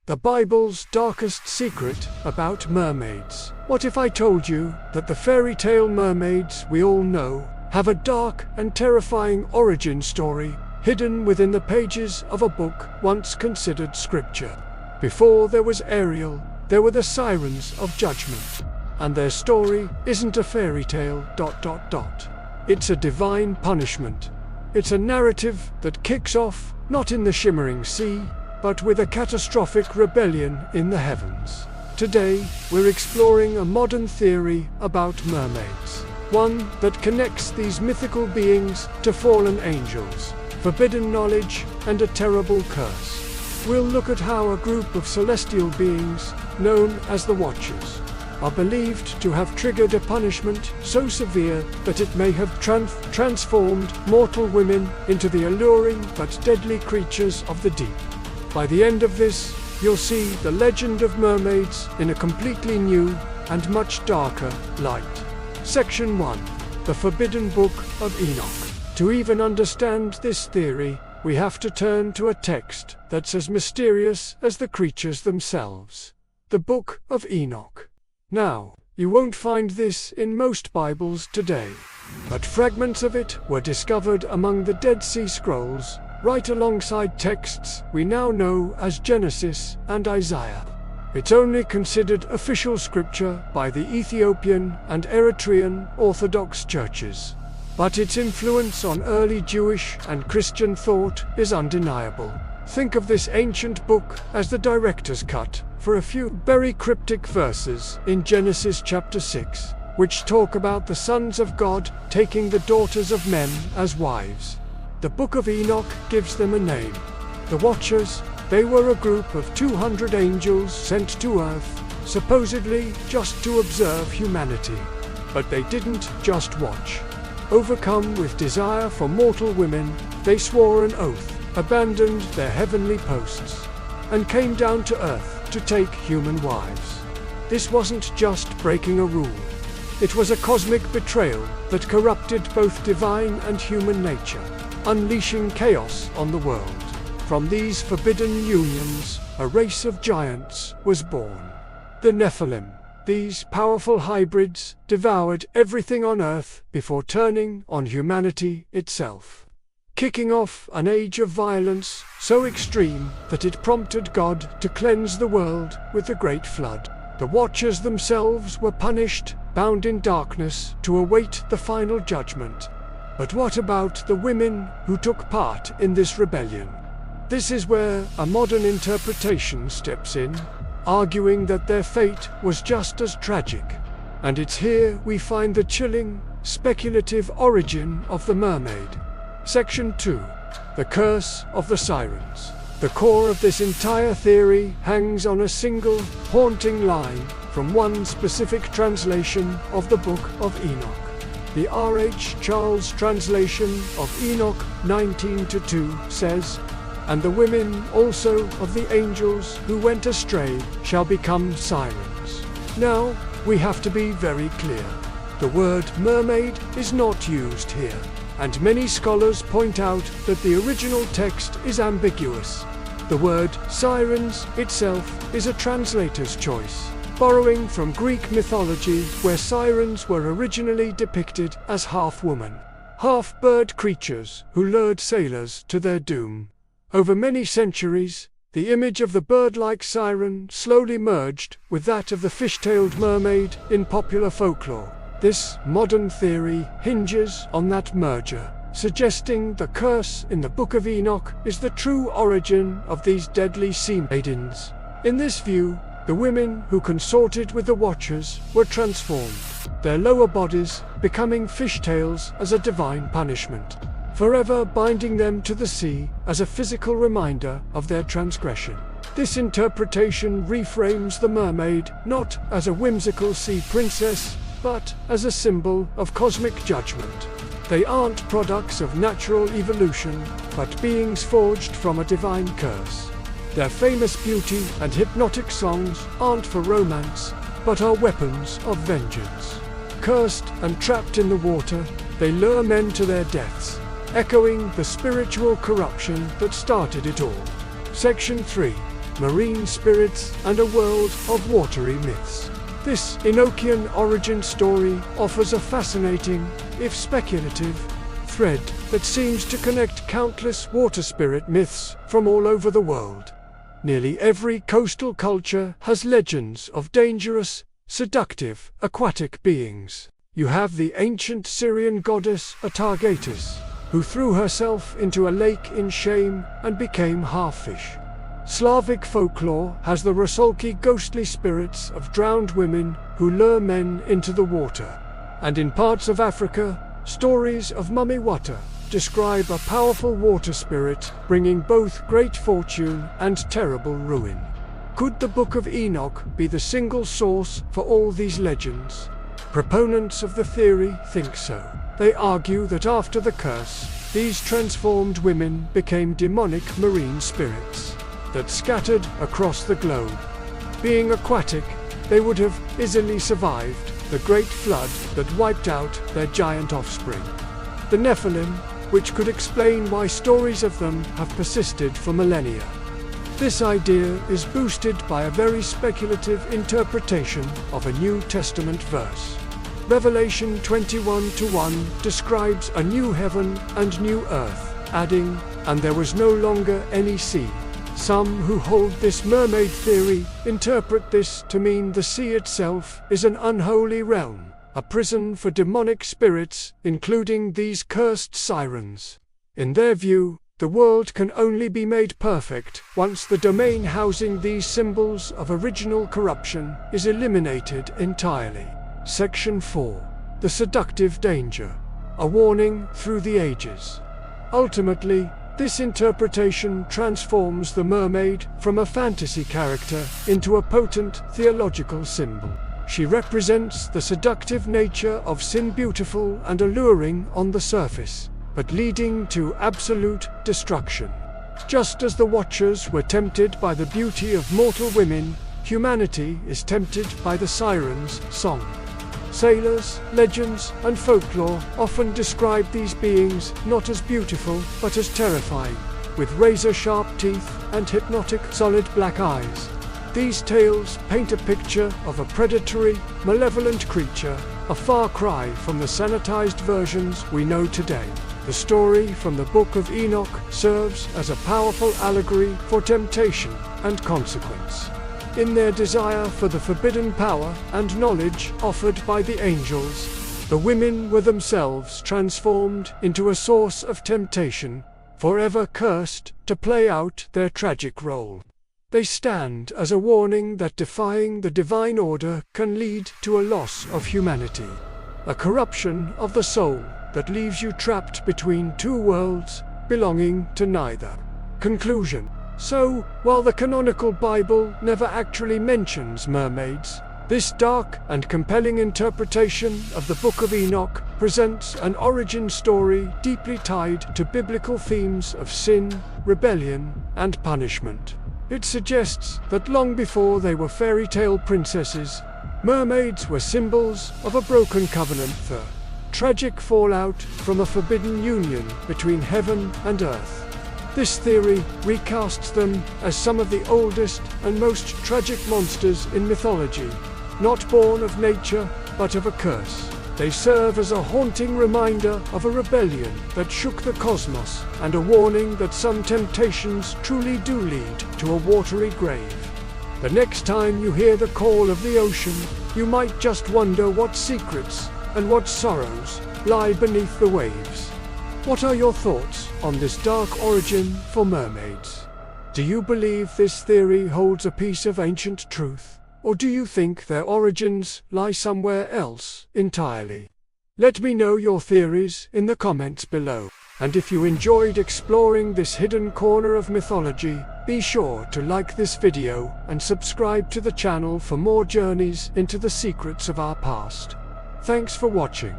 The Bible's darkest secret about mermaids. What if I told you that the fairy tale mermaids we all know have a dark and terrifying origin story hidden within the pages of a book once considered scripture? Before there was Ariel, there were the Sirens of judgment. And their story isn't a fairy tale ... It's a divine punishment. It's a narrative that kicks off not in the shimmering sea, but with a catastrophic rebellion in the heavens. Today, we're exploring a modern theory about mermaids. One that connects these mythical beings to fallen angels, forbidden knowledge, and a terrible curse. We'll look at how a group of celestial beings, known as the Watchers, are believed to have triggered a punishment so severe that it may have transformed mortal women into the alluring but deadly creatures of the deep. By the end of this, you'll see the legend of mermaids in a completely new and much darker light. Section 1. The Forbidden Book of Enoch. To even understand this theory, we have to turn to a text that's as mysterious as the creatures themselves. The Book of Enoch. Now, you won't find this in most Bibles today, but fragments of it were discovered among the Dead Sea Scrolls, right alongside texts we now know as Genesis and Isaiah. It's only considered official scripture by the Ethiopian and Eritrean Orthodox churches, but its influence on early Jewish and Christian thought is undeniable. Think of this ancient book as the director's cut for a few very cryptic verses in Genesis chapter 6, which talk about the sons of God taking the daughters of men as wives. The Book of Enoch gives them a name. The Watchers, they were a group of 200 angels sent to earth, supposedly just to observe humanity. But they didn't just watch. Overcome with desire for mortal women, they swore an oath, abandoned their heavenly posts, and came down to earth to take human wives. This wasn't just breaking a rule. It was a cosmic betrayal that corrupted both divine and human nature, unleashing chaos on the world. From these forbidden unions, a race of giants was born. The Nephilim. These powerful hybrids devoured everything on earth before turning on humanity itself, kicking off an age of violence so extreme that it prompted God to cleanse the world with the Great Flood. The Watchers themselves were punished, bound in darkness to await the final judgment. But what about the women who took part in this rebellion? This is where a modern interpretation steps in, arguing that their fate was just as tragic. And it's here we find the chilling, speculative origin of the mermaid. Section 2. The Curse of the Sirens. The core of this entire theory hangs on a single, haunting line from one specific translation of the Book of Enoch. The R.H. Charles translation of Enoch 19:2 says, "And the women also of the angels who went astray shall become sirens." Now, we have to be very clear. The word mermaid is not used here, and many scholars point out that the original text is ambiguous. The word sirens itself is a translator's choice, borrowing from Greek mythology where sirens were originally depicted as half-woman, half-bird creatures who lured sailors to their doom. Over many centuries, the image of the bird-like siren slowly merged with that of the fish-tailed mermaid in popular folklore. This modern theory hinges on that merger, suggesting the curse in the Book of Enoch is the true origin of these deadly sea maidens. In this view, the women who consorted with the Watchers were transformed, their lower bodies becoming fishtails as a divine punishment, forever binding them to the sea as a physical reminder of their transgression. This interpretation reframes the mermaid not as a whimsical sea princess, but as a symbol of cosmic judgment. They aren't products of natural evolution, but beings forged from a divine curse. Their famous beauty and hypnotic songs aren't for romance, but are weapons of vengeance. Cursed and trapped in the water, they lure men to their deaths, echoing the spiritual corruption that started it all. Section 3. marine spirits, and a world of watery myths. This Enochian origin story offers a fascinating, if speculative, thread that seems to connect countless water spirit myths from all over the world. Nearly every coastal culture has legends of dangerous, seductive, aquatic beings. You have the ancient Syrian goddess Atargatis, who threw herself into a lake in shame and became half-fish. Slavic folklore has the rusalki, ghostly spirits of drowned women who lure men into the water. And in parts of Africa, stories of Mami Wata describe a powerful water spirit bringing both great fortune and terrible ruin. Could the Book of Enoch be the single source for all these legends? Proponents of the theory think so. They argue that after the curse, these transformed women became demonic marine spirits that scattered across the globe. Being aquatic, they would have easily survived the great flood that wiped out their giant offspring, the Nephilim, which could explain why stories of them have persisted for millennia. This idea is boosted by a very speculative interpretation of a New Testament verse. Revelation 21:1 describes a new heaven and new earth, adding, "And there was no longer any sea." Some who hold this mermaid theory interpret this to mean the sea itself is an unholy realm, a prison for demonic spirits, including these cursed sirens. In their view, the world can only be made perfect once the domain housing these symbols of original corruption is eliminated entirely. Section 4. The Seductive Danger. A warning through the ages. Ultimately, this interpretation transforms the mermaid from a fantasy character into a potent theological symbol. She represents the seductive nature of sin, beautiful and alluring on the surface, but leading to absolute destruction. Just as the Watchers were tempted by the beauty of mortal women, humanity is tempted by the Sirens' song. Sailors, legends, and folklore often describe these beings not as beautiful, but as terrifying, with razor-sharp teeth and hypnotic, solid black eyes. These tales paint a picture of a predatory, malevolent creature, a far cry from the sanitized versions we know today. The story from the Book of Enoch serves as a powerful allegory for temptation and consequence. In their desire for the forbidden power and knowledge offered by the angels, the women were themselves transformed into a source of temptation, forever cursed to play out their tragic role. They stand as a warning that defying the divine order can lead to a loss of humanity, a corruption of the soul that leaves you trapped between two worlds, belonging to neither. Conclusion. So, while the canonical Bible never actually mentions mermaids, this dark and compelling interpretation of the Book of Enoch presents an origin story deeply tied to biblical themes of sin, rebellion, and punishment. It suggests that long before they were fairy tale princesses, mermaids were symbols of a broken covenant, the tragic fallout from a forbidden union between heaven and earth. This theory recasts them as some of the oldest and most tragic monsters in mythology, not born of nature, but of a curse. They serve as a haunting reminder of a rebellion that shook the cosmos, and a warning that some temptations truly do lead to a watery grave. The next time you hear the call of the ocean, you might just wonder what secrets and what sorrows lie beneath the waves. What are your thoughts on this dark origin for mermaids? Do you believe this theory holds a piece of ancient truth, or do you think their origins lie somewhere else entirely? Let me know your theories in the comments below. And if you enjoyed exploring this hidden corner of mythology, be sure to like this video and subscribe to the channel for more journeys into the secrets of our past. Thanks for watching.